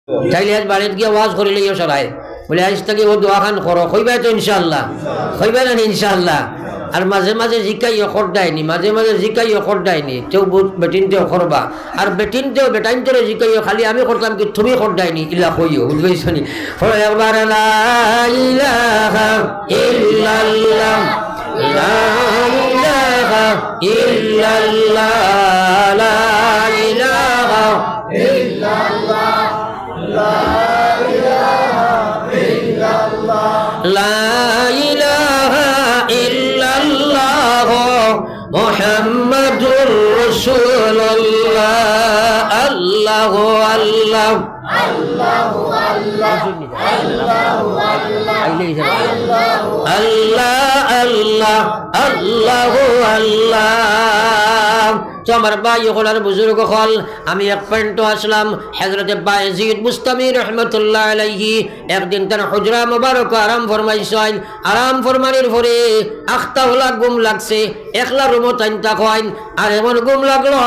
তাইলে আজ বাড়িতে গিয়ে ওয়াজ করে লইও সরাই বলে আজ থেকে ও দোয়া খান করো কইবাই তো ইনশাআল্লাহ কইবা না ইনশাআল্লাহ আর মাঝে মাঝে জিকাইও করদায়নি মাঝে মাঝে জিকাইও করদায়নি তেও বেটিনতেও করবা আর বেটিনতেও বেটাইনতেও জিকাইও খালি আমি করতাম কি তুমি করদায়নি ইল্লা কইও বুঝবাইছনি একবার লা ইলাহা ইল্লাল্লাহ লা ইলাহা ইল্লাল্লাহ লা ইলাহা ইল্লাল্লাহ লা ইলাহা ইল্লাল্লাহ মুহাম্মাদুর রাসূলুল্লাহ আল্লাহু আল্লাহ আল্লাহু আল্লাহ আল্লাহু আল্লাহ আল্লাহু আল্লাহ। তো আমার ভাই হলার বুজুর্গ হল আমি এক পয়েন্ট আসলাম হযরতে বায়েজিদ বুস্তামি রহমতুল্লাহ আলাইহি একদিন তার হুজরা মুবারক আরাম ফরমাইছেন আরাম ফরমানির পরে আখতা হলা ঘুম লাগছে একলা রুমত আনতা কইন আর এমন ঘুম লাগলো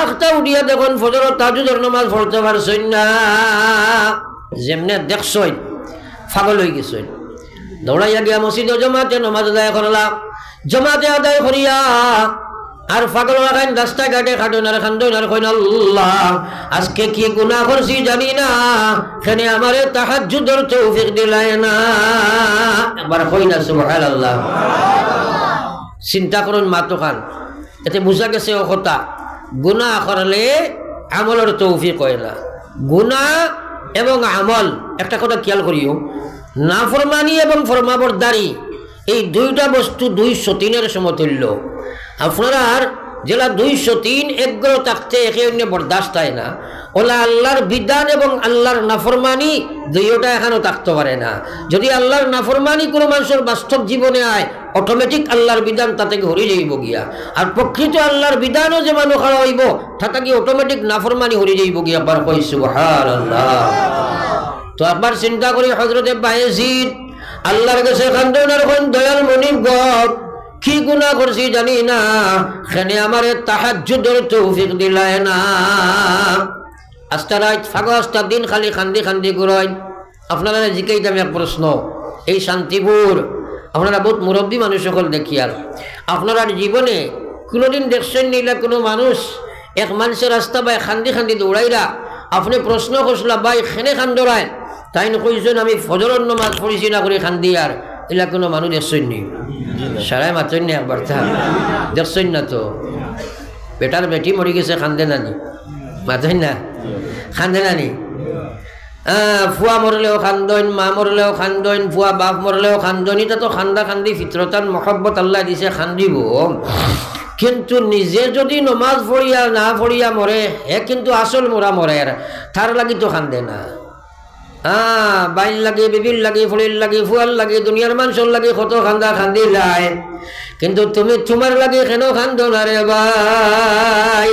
আখতা উঠিয়া দেখুন ফজর তাহাজ্জুদের নামাজ পড়তে পারছেন না যেমনে দেখছই পাগল হয়ে গেছেন দৌড়াইয়া গিয়া মসজিদে জমাতে নামাজ আদায় করলাম জমাতে আদায় করিয়া আর পাগল লাগাইন রাস্তাঘাটে খাটনার খান্দনার কইন আল্লাহ আজকে কি গুনাহ করছি জানি না কেন আমারে তাহাজ্জুদের তৌফিক দিলাই না একবার কইনা সুবহানাল্লাহ। চিন্তা করুন মাতো খান এতে বুঝা গেছে ও কথা গুনাহ করলে আমলের তৌফিক হয় না গুনাহ এবং আমল একটা কথা খেয়াল করিও নাফরমানি এবং ফরমাবরদারি এই দুইটা বস্তু 203 সমতুল্য আপনার যেটা 203 এগ্রহ থাকতে একে অন্য বরদাস্ত হয় না ওলা আল্লাহর বিধান এবং আল্লাহর নাফরমানি দুইটা এখানেও থাকতে পারে না যদি আল্লাহর নাফরমানি কোনো মানুষের বাস্তব জীবনে আয় অটোমেটিক আল্লাহর বিধান তা থেকে হরি যাইব গিয়া আর প্রকৃত আল্লাহর বিধানও যে মানুষ খাওয়া হইব তা কি অটোমেটিক নাফরমানি হরি যাইব গিয়া বার কই সুবহানাল্লাহ। তো একবার চিন্তা করি হযরতে বায়েজিদ আল্লাহর কাছে কান্দনার কোন দয়াল মনিব গড কি গুনাহ করছি জানি না কেন আমারে তাহাজ্জুদের তৌফিক দিলায় না আস্তা রাত ফাগস্তা দিন খালি খান্দি খান্দি ঘুরাই আপনারা জিকাইতাম এক প্রশ্ন এই শান্তিপুর আপনারা বহুত মুরব্বী মানুষ সকল দেখি আর আপনারা জীবনে কোনোদিন দেখছেন নিলা কোনো মানুষ এক মানুষের রাস্তা বাই খান্দি খান্দি দৌড়াইরা আপনি প্রশ্ন করছিলা ভাই খেনে খান্দরায় তাই কইছেন আমি ফজরের নামাজ পড়িছি না করে খান্দি আর এলা কোনো মানুষ দেখছেন নি সারাই মাতেন নি একবার তা দেখছেন না তো বেটার বেটি মরি গেছে খান্দে নানি মাতেন না খান্দে নানি ফুয়া মরলেও খান্দন মা মরলেও খান্দন ফুয়া বাপ মরলেও খান্দন এটা তো খান্দা খান্দি ফিতরতান মহব্বত আল্লাহ দিছে খান্দিব কিন্তু নিজে যদি নমাজ পড়িয়া না পড়িয়া মরে হে কিন্তু আসল মোরা মরে তার লাগি তো খান্দে না বাইল লাগে বিবিল লাগে ফুলির লাগে ফুয়াল লাগে দুনিয়ার মানুষের লাগে কত খান্দা খান্দি লাই কিন্তু তুমি তোমার লাগে কেন খান্দো না রে ভাই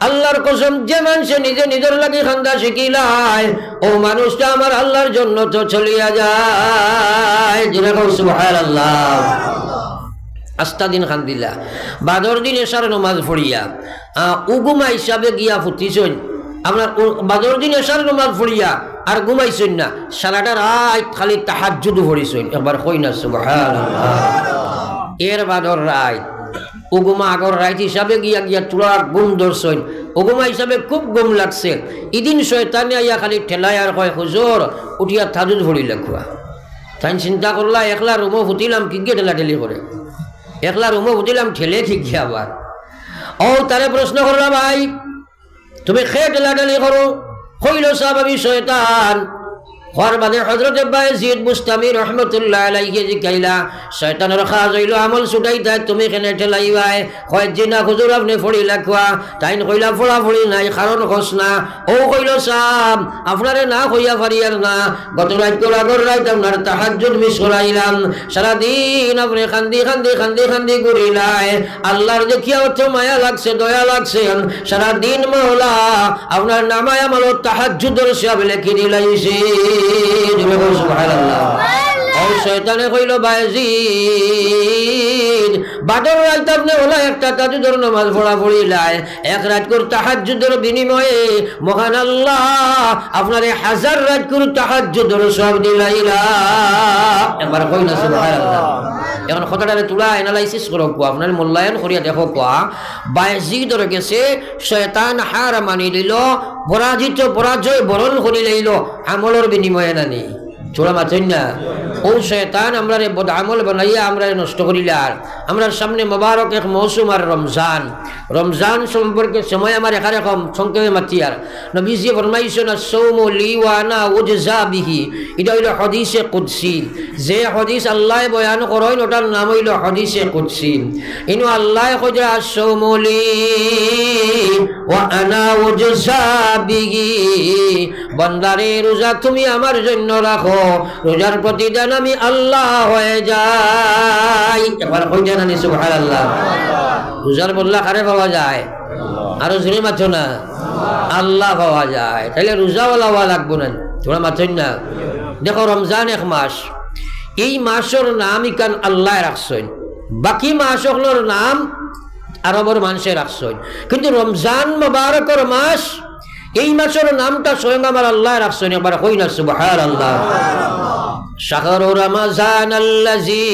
আল্লাহর কসম যে মানুষে নিজে নিজের লাগে খান্দা শিখিলায় ও মানুষটা আমার আল্লাহর জন্য তো চলিয়া যায় যেরকম সুবহানাল্লাহ। আস্তা দিন খান্দিলা বাদর দিন এসার নমাজ পড়িয়া উগুমা হিসাবে গিয়া ফুটিছন আপনার বাদর দিন এসার নমাজ পড়িয়া আর ঘুমাইছেন না সারাটা রাত খালি তাহাজ্জুদ পড়িছেন একবার কই না সুবহানাল্লাহ। এর বাদর রাত উগুমা আগর রাত হিসাবে গিয়া গিয়া তুলা ঘুম ধরছেন উগুমা হিসাবে খুব ঘুম লাগছে এদিন শয়তানে আইয়া খালি ঠেলায় আর কয় হুজুর উঠিয়া তাহাজ্জুদ পড়িলে খুয়া তাই চিন্তা করলা একলা রুমো ফুটিলাম কি গিয়ে ঠেলা ঠেলি করে একলা রুমো ফুটিলাম ঠেলে ঠিক গিয়ে আবার ও তারে প্রশ্ন করলাম ভাই তুমি খেয়ে ঠেলা ঠেলি করো কইল সাহেব আমি শয়তান হওয়ার বাদে হযরতে বায়েজিদ বুস্তামি রহমতুল্লাহ আলাইহি জিকাইলা শয়তানের খাজ হইল আমল ছুটাইতা তুমি কেনে ঠেলাইবাই হয় জিনা হুজুর আপনি ফড়ি লাখা তাইন কইলা ফড়া ফড়ি নাই কারণ খোঁজ না ও কইল সাহেব আপনারে না কইয়া পারিয়ার না গত রাত করে আগর রাত আপনার তাহাজ্জুদ মিস করাইলাম সারাদিন আপনি খান্দি খান্দি খান্দি খান্দি ঘুরিলাই আল্লাহর দেখিয়া অত মায়া লাগছে দয়া লাগছে সারাদিন মওলা আপনার নামায় আমল তাহাজ্জুদের সব লেখি দিলাইছে সুবহানাল্লাহ। ও শয়তানে কইল বায়েজিদ বাদর রাত আপনি ওলা একটা তাহাজ্জুদের নামাজ পড়া পড়িলাই এক রাত করে তাহাজ্জুদের বিনিময়ে মহান আল্লাহ আপনারে 1000 রাত করে তাহাজ্জুদের সওয়াব দিলাইলা একবার কই না সুবহানাল্লাহ এখন কথাটারে তুলা অ্যানালাইসিস করো আপনার মূল্যায়ন করিয়া দেখো কোয়া বায়েজিদর গেছে শয়তান হার মানি লইল পরাজয় বরণ করি লইল আমলের বিনিময়ে নানি চোরা মাথেন না ও শয়তান আমরা বদ আমল বানাইয়া আমরা নষ্ট করিলার আমরা সামনে মোবারক এক মৌসুম আর রমজান সম্পর্কে সময় আমার এখানে কম সংক্ষেপে মাতিয়ার নবীজি ফরমাইছেন আস-সাওমু লি ওয়া আনা উজজা বিহি এটা হইল হাদিসে কুদসি যে হাদিস আল্লাহ বয়ান করেন ওটার নাম হইল হাদিসে কুদসি ইনো আল্লাহ কইরা আস-সাওমু লি ওয়া আনা উজজা বিহি বান্দারে রোজা তুমি আমার জন্য রাখো রোজার প্রতিদান আমি আল্লাহ হয়ে যাই একবার কই জানানি সুবহানাল্লাহ রোজার বদলা কারে পাওয়া যায় আরো জোরে মাথো না আল্লাহ পাওয়া যায় তাহলে রোজাওয়ালা হওয়া লাগবো না তোমরা মাথেন না দেখো রমজান এক মাস এই মাসের নাম ইকান আল্লাহ রাখছেন বাকি মাসগুলোর নাম আরবের মানুষে রাখছেন কিন্তু রমজান মুবারকের মাস এই মাসের নামটা স্বয়ং আমার আল্লাহ রাখছেন একবার কই না সুবহানাল্লাহ শাহরু রমজান আল্লাযী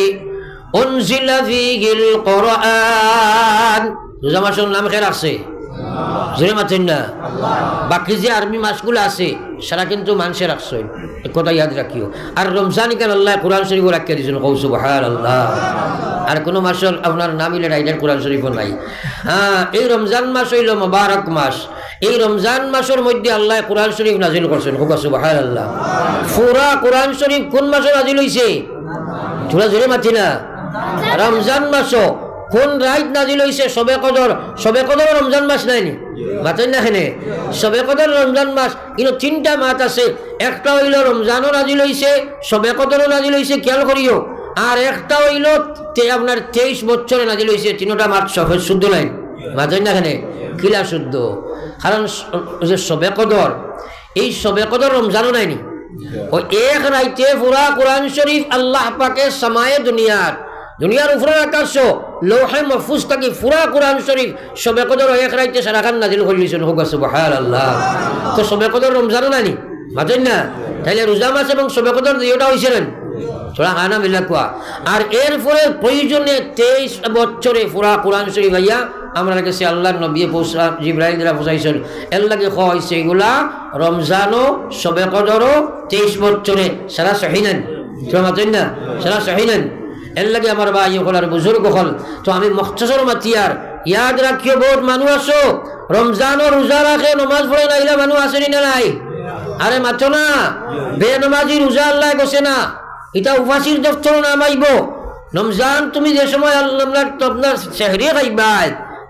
উনজিলা ফীহিল কুরআন রোজা মাসের নাম কে রাখছে জোরে মাথেন না বাকি যে আরবি মাসগুলো আছে সারা কিন্তু মানুষে রাখছেন এক কথা ইয়াদ রাখিও আর রমজান কেন আল্লাহ কোরআন শরীফ রাখিয়া দিয়েছেন কৌ সুবহানাল্লাহ আর কোনো মাসের আপনার নাম হইলে রাইডার কোরআন শরীফও নাই হ্যাঁ এই রমজান মাস হইল মুবারক মাস এই রমজান মাসের মধ্যে আল্লাহ কোরআন শরীফ নাজিল করছেন সুবহানাল্লাহ পুরা কোরআন শরীফ কোন মাসে নাজিল হইছে তোরা জোরে মাথি না রমজান মাসও কোন রাত নাজিল হইছে শবে কদর রমজান মাস নাইনি মাতেন না এখানে শবে কদর রমজান মাস কিন্তু 3টা মাস আছে একটা হইল রমজানও নাজিল হইছে শবে কদরও নাজিল হইছে খেয়াল করিও আর একটা হইল আপনার 23 বছরে নাজিল হইছে 3টা মাস শুদ্ধ নাই মাতেন না এখানে কিলা শুদ্ধ কারণ যে শবে কদর এই শবে কদর রমজানও নাইনি ওই এক রাইতে পুরা কোরআন শরীফ আল্লাহ পাকে সামায়ে দুনিয়ার উপরে আকাশ লৌহে মাহফুজ থাকি পুরা কোরআন শরীফ শবে কদর এক রাইতে সারাখান নাজিল করে দিয়েছেন সুবহানাল্লাহ তো শবে কদর রমজানও নানি মাতেন না তাইলে রোজা মাস এবং শবে কদর দুইটা হয়েছিলেন থোড়া হানা মিলা কোয়া আর এরপরে প্রয়োজনে 23 বছরে পুরা কোরআন শরীফ ভাইয়া আমরা কাছে আল্লাহর নবী জিবরাইল দ্বারা পৌঁছাইছেন এর লাগে হয়েছে এগুলা রমজানও শবে কদরও 23 বছরে সারা সহিনেন মাতেন না সারা সহিনেন এর লাগে আমার ভাই হল আর বুজুর্গ হল তো আমি মখتصর মাতিয়ার ইয়াদ রাখিও বহুত মানুষ আছো রমজানও রোজা রাখে নমাজ পড়ে নাইলা মানুষ আসেনি না নাই আরে মাথো না বেনমাজি রোজা আল্লাহ গছে না এটা উপাসীর দফতর নাম আইব রমজান তুমি যে সময় আপনার সেহরি খাইবাই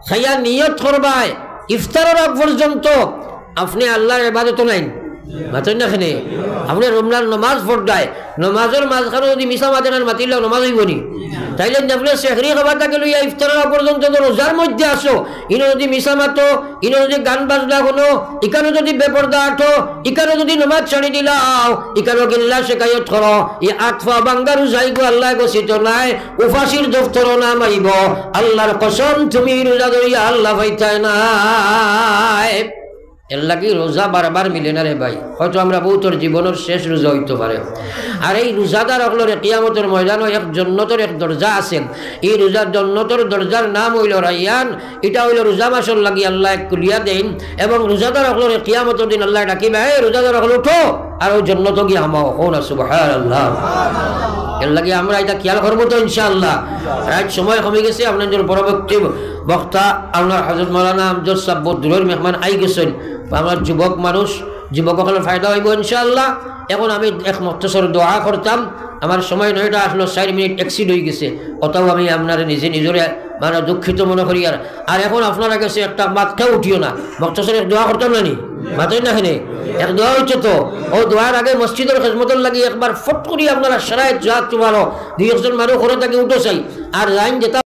খাইয়া নিয়ত করবাই ইফতারের আগ পর্যন্ত আপনি আল্লাহর ইবাদত নাই মাতেন না এখানে আপনি রমজান নমাজ পড়ায় নমাজের মাঝখানে যদি মিশা মাতেন আর মাতিলে নমাজ হইব নি তাইলে আপনি সেহরি খাবারটাকে লইয়া ইফতারের পর্যন্ত রোজার মধ্যে আসো ইনো যদি মিশা মাতো ইনো যদি গান বাজনা কোনো ইকানো যদি বেপর্দা আঠো ইকানো যদি নমাজ ছাড়ি দিলাও ইকানো গিল্লা শেখায়ত করো ই আটফা বাঙ্গারু যাইগো আল্লাহ গছিত নাই উফাসির দফতর নাম আইব আল্লাহর কসম তুমি রোজা ধরিয়া আল্লাহ পাইতাই নাই এর লাগে রোজা বারবার মিলে না রে ভাই হয়তো আমরা বহুতর জীবনের শেষ রোজা হইতে পারে আর এই রোজাদার হলরে কিয়ামতের ময়দানও এক জন্নতের এক দরজা আছেন এই রোজার জন্নতের দরজার নাম হইল রাইয়ান এটা হইল রোজা মাসের লাগি আল্লাহ এক কুলিয়া দেন এবং রোজাদার হলরে কিয়ামতের দিন আল্লাহ ডাকিবে হে রোজাদার হল উঠো আর ওই জন্নত গিয়ে আমাও হন সুবহানাল্লাহ এর লাগে আমরা এটা খেয়াল করবো তো ইনশাআল্লাহ রাত সময় কমে গেছে আপনাদের পরবর্তী বক্তা আপনার হযরত মাওলানা আমজাদ সাহেব বহুত দূরের মেহমান আই গেছেন আমার যুবক মানুষ যুবকসকলের ফায়দা হইব ইনশাআল্লাহ এখন আমি এক মুখতসর দোয়া করতাম আমার সময় 9টা আসলো 4 মিনিট এক্সিড হয়ে গেছে অতও আমি আপনার নিজরে মানে দুঃখিত মনে করি আর এখন আপনারা কাছে একটা মাথা উঠিও না মুখতসর এক দোয়া করতাম না নি মাথায় না হেনে এক দোয়া হচ্ছে তো ও দোয়ার আগে মসজিদের খেজমতের লাগি একবার ফট করি আপনারা সারায় যা তোমারও 2 একজন মানুষ করে তাকে উঠো চাই আর লাইন যেটা